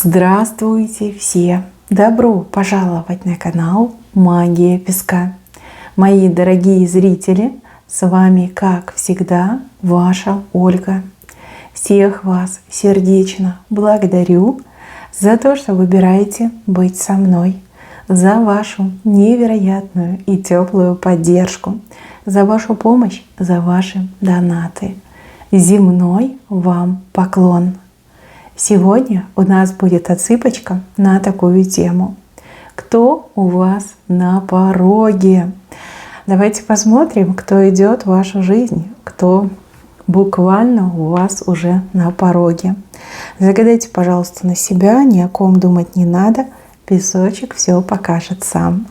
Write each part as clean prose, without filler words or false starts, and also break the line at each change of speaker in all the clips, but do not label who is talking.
Здравствуйте все! Добро пожаловать на канал Магия Песка. Мои дорогие зрители, с вами, как всегда, ваша Ольга. Всех вас сердечно благодарю за то, что выбираете быть со мной, за вашу невероятную и теплую поддержку, за вашу помощь, за ваши донаты. Земной вам поклон! Сегодня у нас будет отсыпочка на такую тему. Кто у вас на пороге? Давайте посмотрим, кто идет в вашу жизнь, кто буквально у вас уже на пороге. Загадайте, пожалуйста, на себя, ни о ком думать не надо. Песочек все покажет сам.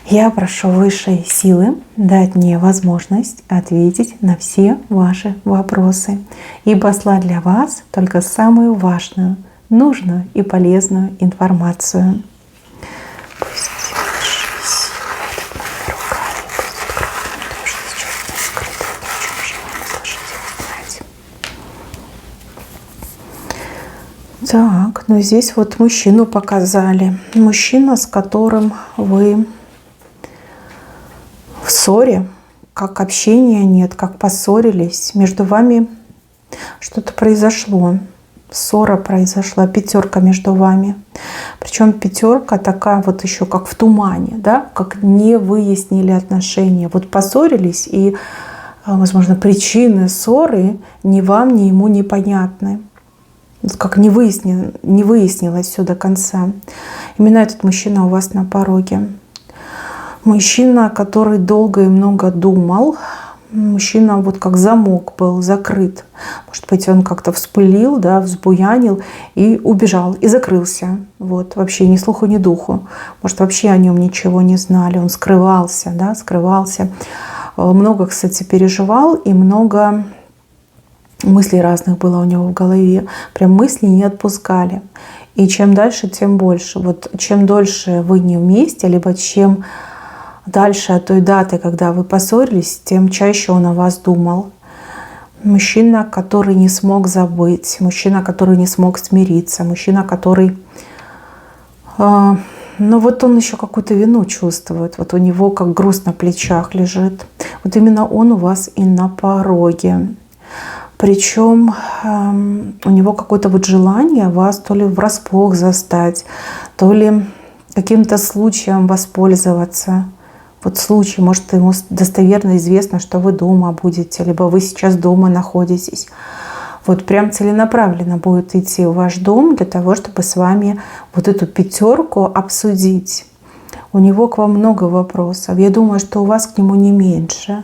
Я прошу высшие силы дать мне возможность ответить на все ваши вопросы и послать для вас только самую важную, нужную и полезную информацию. Пусть высшие силы под моими руками будут открыты то, что сейчас не скрыто, то, о чем желаем слышать и узнать. Так, ну здесь вот мужчину показали. Мужчина, с которым вы в ссоре, как общения нет, как поссорились, между вами что-то произошло, ссора произошла, пятерка между вами. Причем пятерка такая вот еще как в тумане, да, как не выяснили отношения. Вот поссорились, и, возможно, причины ссоры ни вам, ни ему непонятны. Как не выяснилось все до конца. Именно этот мужчина у вас на пороге. Мужчина, который долго и много думал. Мужчина вот как замок был закрыт. Может быть, он как-то вспылил, да, взбуянил и убежал, и закрылся. Вот, вообще ни слуху, ни духу. Может, вообще о нем ничего не знали. Он скрывался, да, скрывался. Много, кстати, переживал и много мыслей разных было у него в голове. Прям мысли не отпускали. И чем дальше, тем больше. Вот чем дольше вы не вместе, либо чем дальше от той даты, когда вы поссорились, тем чаще он о вас думал. Мужчина, который не смог забыть, мужчина, который не смог смириться, мужчина, который... ну вот он еще какую-у вину чувствует, вот у него как груз на плечах лежит. Вот именно он у вас и на пороге. Причем у него какое-то вот желание вас то ли врасплох застать, то ли каким-то случаем воспользоваться. Вот случай, может, ему достоверно известно, что вы дома будете, либо вы сейчас дома находитесь. Вот прям целенаправленно будет идти в ваш дом для того, чтобы с вами вот эту пятерку обсудить. У него к вам много вопросов. Я думаю, что у вас к нему не меньше.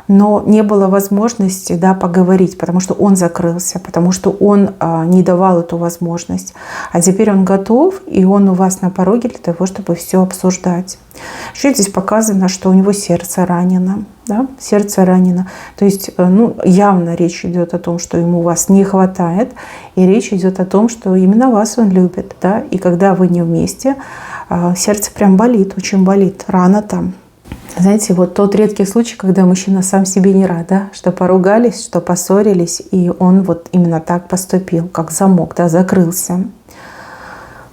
Но не было возможности, да, поговорить, потому что он закрылся, потому что он не давал эту возможность. А теперь он готов, и он у вас на пороге для того, чтобы все обсуждать. Еще здесь показано, что у него сердце ранено. Да? Сердце ранено. То есть ну, явно речь идет о том, что ему вас не хватает, и речь идет о том, что именно вас он любит. Да? И когда вы не вместе, сердце прям болит, очень болит, рана там. Знаете, вот тот редкий случай, когда мужчина сам себе не рад, да, что поругались, что поссорились, и он вот именно так поступил, как замок, да, закрылся.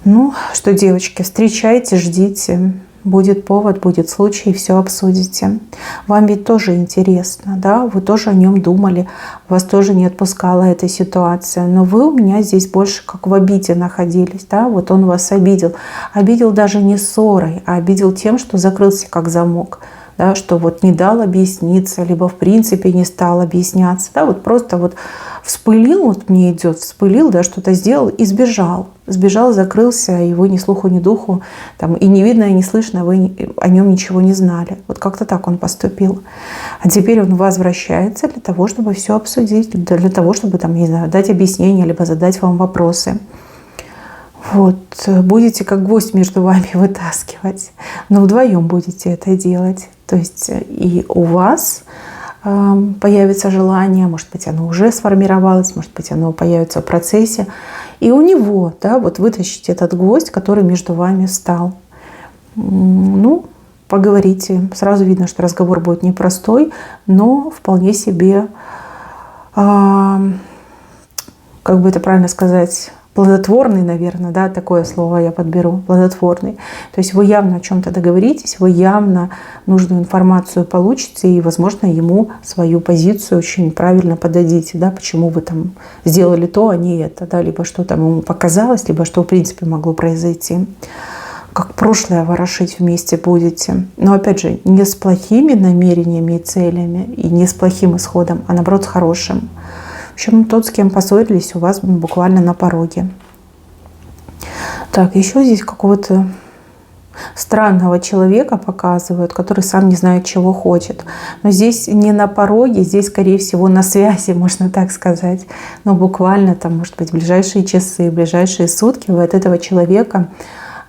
Ну, что, девочки, встречайте, ждите. Будет повод, будет случай, все обсудите. Вам ведь тоже интересно, да, вы тоже о нем думали, вас тоже не отпускала эта ситуация, но вы у меня здесь больше как в обиде находились, да, вот он вас обидел. Обидел даже не ссорой, а обидел тем, что закрылся как замок, да, что вот не дал объясниться, либо в принципе не стал объясняться, да, вот просто вот вспылил, вот мне идет, вспылил, да, что-то сделал и сбежал. Сбежал, закрылся, и вы ни слуху, ни духу, там, и не видно, и не слышно, вы о нем ничего не знали. Вот как-то так он поступил. А теперь он возвращается для того, чтобы все обсудить, для того, чтобы там, не знаю, дать объяснение, либо задать вам вопросы. Вот, будете как гвоздь между вами вытаскивать, но вдвоем будете это делать. То есть и у вас появится желание, может быть, оно уже сформировалось, может быть, оно появится в процессе. И у него, да, вот вытащить этот гвоздь, который между вами встал. Ну, поговорите. Сразу видно, что разговор будет непростой, но вполне себе, как бы это правильно сказать, плодотворный, наверное, да, такое слово я подберу, плодотворный. То есть вы явно о чем-то договоритесь, вы явно нужную информацию получите и, возможно, ему свою позицию очень правильно подадите, да, почему вы там сделали то, а не это, да, либо что там ему показалось, либо что в принципе могло произойти. Как прошлое ворошить вместе будете. Но опять же, не с плохими намерениями и целями, и не с плохим исходом, а наоборот с хорошим. В общем, тот, с кем поссорились, у вас буквально на пороге. Так, еще здесь какого-то странного человека показывают, который сам не знает, чего хочет. Но здесь не на пороге, здесь, скорее всего, на связи, можно так сказать. Но буквально, там, может быть, ближайшие часы, ближайшие сутки вы от этого человека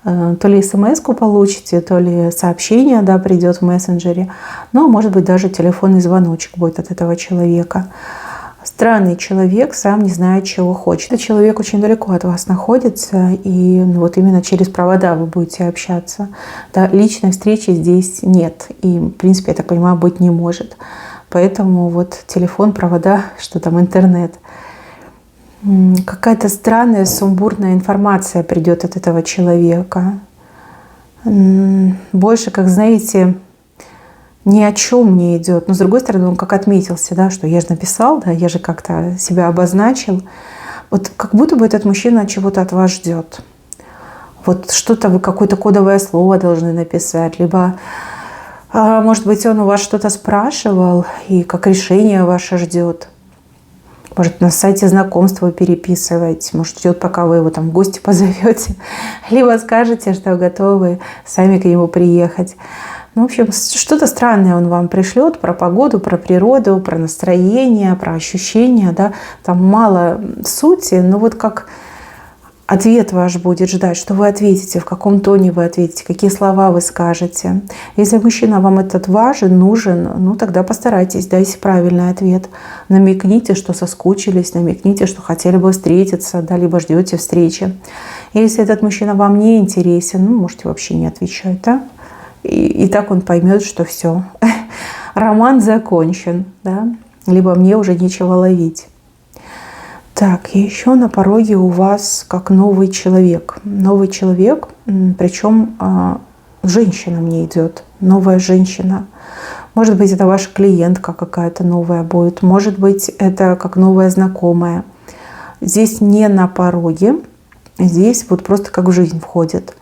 то ли смс-ку получите, то ли сообщение, да, придет в мессенджере. Но, может быть, даже телефонный звоночек будет от этого человека. Странный человек, сам не знает, чего хочет. Этот человек очень далеко от вас находится, и вот именно через провода вы будете общаться. Да, личной встречи здесь нет, и, в принципе, я так понимаю, быть не может. Поэтому вот телефон, провода, что там, интернет. Какая-то странная, сумбурная информация придет от этого человека. Больше, как знаете, ни о чем не идет. Но с другой стороны, он как отметился, да, что я же написал, да, я же как-то себя обозначил. Вот как будто бы этот мужчина чего-то от вас ждет. Вот что-то вы, какое-то кодовое слово должны написать, либо, может быть, он у вас что-то спрашивал и как решение ваше ждет. Может, на сайте знакомства переписываете, может, ждет, пока вы его там в гости позовете, либо скажете, что готовы сами к нему приехать. Ну, в общем, что-то странное он вам пришлет про погоду, про природу, про настроение, про ощущения, да. Там мало сути, но вот как ответ ваш будет ждать, что вы ответите, в каком тоне вы ответите, какие слова вы скажете. Если мужчина вам этот важен, нужен, ну тогда постарайтесь, дайте правильный ответ. Намекните, что соскучились, намекните, что хотели бы встретиться, да, либо ждете встречи. Если этот мужчина вам не интересен, ну, можете вообще не отвечать, да? И так он поймет, что все, роман закончен, да? Либо мне уже нечего ловить. Так, и еще на пороге у вас как новый человек. Новый человек, причем женщина мне идет, новая женщина. Может быть, это ваша клиентка какая-то новая будет, может быть, это как новая знакомая. Здесь не на пороге, здесь вот просто как в жизнь входит.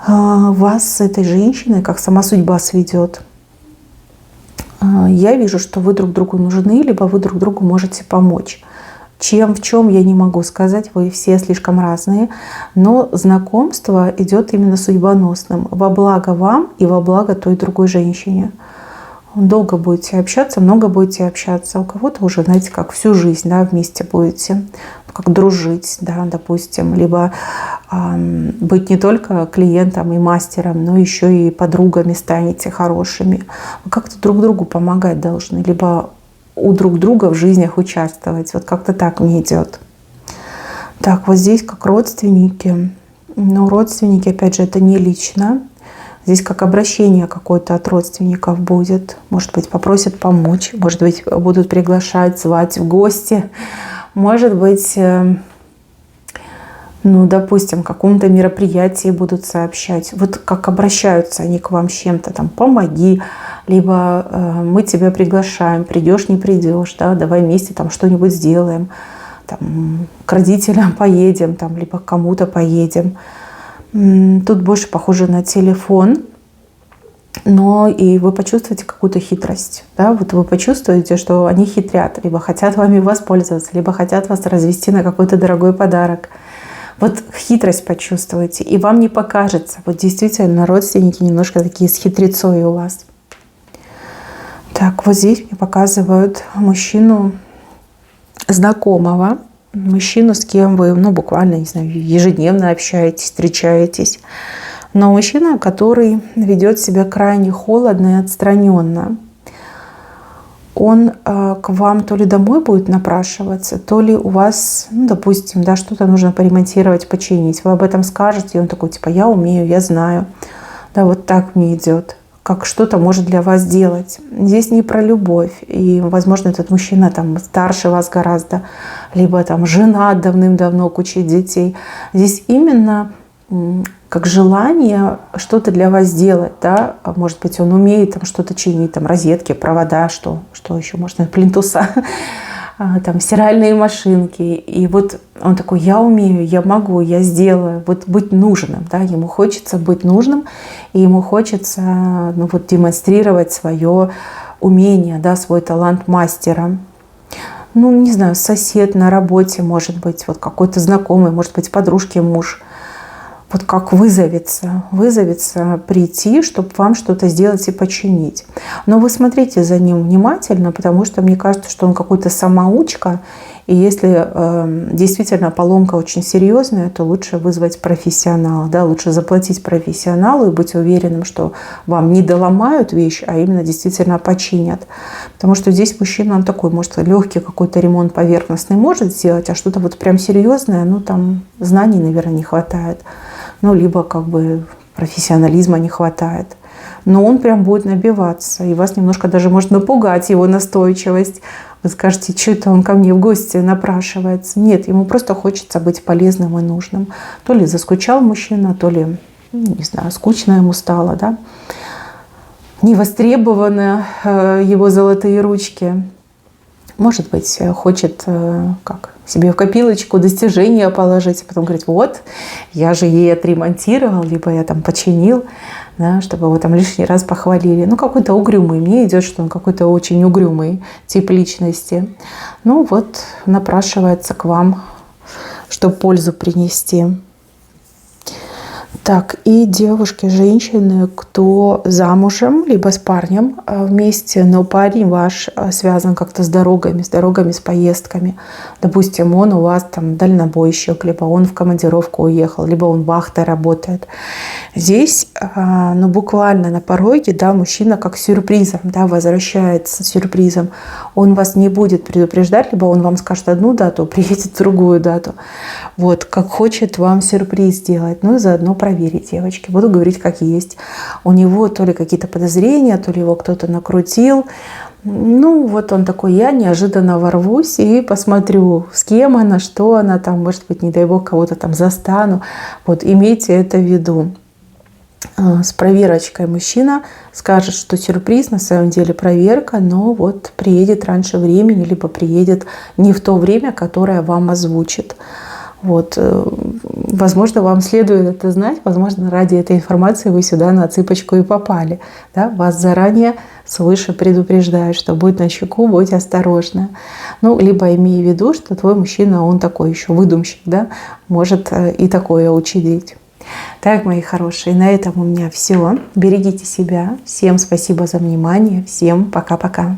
Вас с этой женщиной как сама судьба сведет. Я вижу, что вы друг другу нужны, либо вы друг другу можете помочь. Чем, в чем, я не могу сказать, вы все слишком разные, но знакомство идет именно судьбоносным, во благо вам и во благо той другой женщине. Долго будете общаться, много будете общаться, у кого-то уже, знаете, как всю жизнь, да, вместе будете, как дружить, да, допустим, либо быть не только клиентом и мастером, но еще и подругами станете хорошими. Вы как-то друг другу помогать должны, либо у друг друга в жизнях участвовать. Вот как-то так мне идет. Так, вот здесь как родственники. Но родственники, опять же, это не лично. Здесь как обращение какое-то от родственников будет. Может быть, попросят помочь. Может быть, будут приглашать, звать в гости. Может быть, ну, допустим, каком-то мероприятии будут сообщать. Вот как обращаются они к вам с чем-то, там, помоги, либо мы тебя приглашаем, придешь, не придешь, да, давай вместе там что-нибудь сделаем, там, к родителям поедем, там, либо к кому-то поедем. Тут больше похоже на телефон, но и вы почувствуете какую-то хитрость, да, вот вы почувствуете, что они хитрят, либо хотят вами воспользоваться, либо хотят вас развести на какой-то дорогой подарок. Вот хитрость почувствуете, и вам не покажется. Вот действительно родственники немножко такие с хитрецой у вас. Так, вот здесь мне показывают мужчину знакомого, мужчину, с кем вы, ну, буквально, не знаю, ежедневно общаетесь, встречаетесь. Но мужчина, который ведет себя крайне холодно и отстраненно. Он к вам то ли домой будет напрашиваться, то ли у вас, ну, допустим, да, что-то нужно поремонтировать, починить. Вы об этом скажете, и он такой, типа, я умею, я знаю. Да, вот так мне идет. Как что-то может для вас делать. Здесь не про любовь. И, возможно, этот мужчина там старше вас гораздо, либо там жена давным-давно куча детей. Здесь именно как желание что-то для вас сделать, да, может быть, он умеет там что-то чинить, там розетки, провода, что еще можно, плинтуса, там стиральные машинки, и вот он такой: я умею, я могу, я сделаю, вот быть нужным, да, ему хочется быть нужным, и ему хочется, ну вот, демонстрировать свое умение, да, свой талант мастера. Ну, не знаю, сосед на работе, может быть, вот какой-то знакомый, может быть, подружки муж, вот как вызовется прийти, чтобы вам что-то сделать и починить. Но вы смотрите за ним внимательно, потому что мне кажется, что он какой-то самоучка. И если действительно поломка очень серьезная, то лучше вызвать профессионала. Да? Лучше заплатить профессионалу и быть уверенным, что вам не доломают вещь, а именно действительно починят. Потому что здесь мужчина, он такой, может, легкий какой-то ремонт поверхностный может сделать, а что-то вот прям серьезное, ну там знаний, наверное, не хватает. Ну, либо как бы профессионализма не хватает. Но он прям будет набиваться, и вас немножко даже может напугать его настойчивость. Вы скажете: что это он ко мне в гости напрашивается? Нет, ему просто хочется быть полезным и нужным. То ли заскучал мужчина, то ли, не знаю, скучно ему стало, да? Не востребованы его золотые ручки. Может быть, хочет как себе в копилочку достижения положить, а потом говорит: вот, я же ей отремонтировал, либо я там починил, да, чтобы его там лишний раз похвалили. Ну, какой-то угрюмый. Мне идет, что он какой-то очень угрюмый тип личности. Ну, вот, напрашивается к вам, чтобы пользу принести. Так, и девушки, женщины, кто замужем, либо с парнем вместе, но парень ваш связан как-то с дорогами, с поездками. Допустим, он у вас там дальнобойщик, либо он в командировку уехал, либо он вахтой работает. Здесь, ну, буквально на пороге, да, мужчина как сюрпризом, да, возвращается с сюрпризом. Он вас не будет предупреждать, либо он вам скажет одну дату, приедет в другую дату. Вот, как хочет вам сюрприз сделать. Ну и заодно проверить, девочки. Буду говорить как есть. У него то ли какие-то подозрения, то ли его кто-то накрутил. Ну, вот он такой: я неожиданно ворвусь и посмотрю, с кем она, что она там, может быть, не дай бог, кого-то там застану. Вот, имейте это в виду. С проверочкой мужчина скажет, что сюрприз, на самом деле проверка, но вот приедет раньше времени, либо приедет не в то время, которое вам озвучит. Вот. Возможно, вам следует это знать, возможно, ради этой информации вы сюда на цыпочку и попали. Да? Вас заранее свыше предупреждают, что будь начеку, будь осторожна. Ну, либо имей в виду, что твой мужчина, он такой еще выдумщик, да? Может и такое учудить. Так, мои хорошие, на этом у меня все. Берегите себя. Всем спасибо за внимание. Всем пока-пока.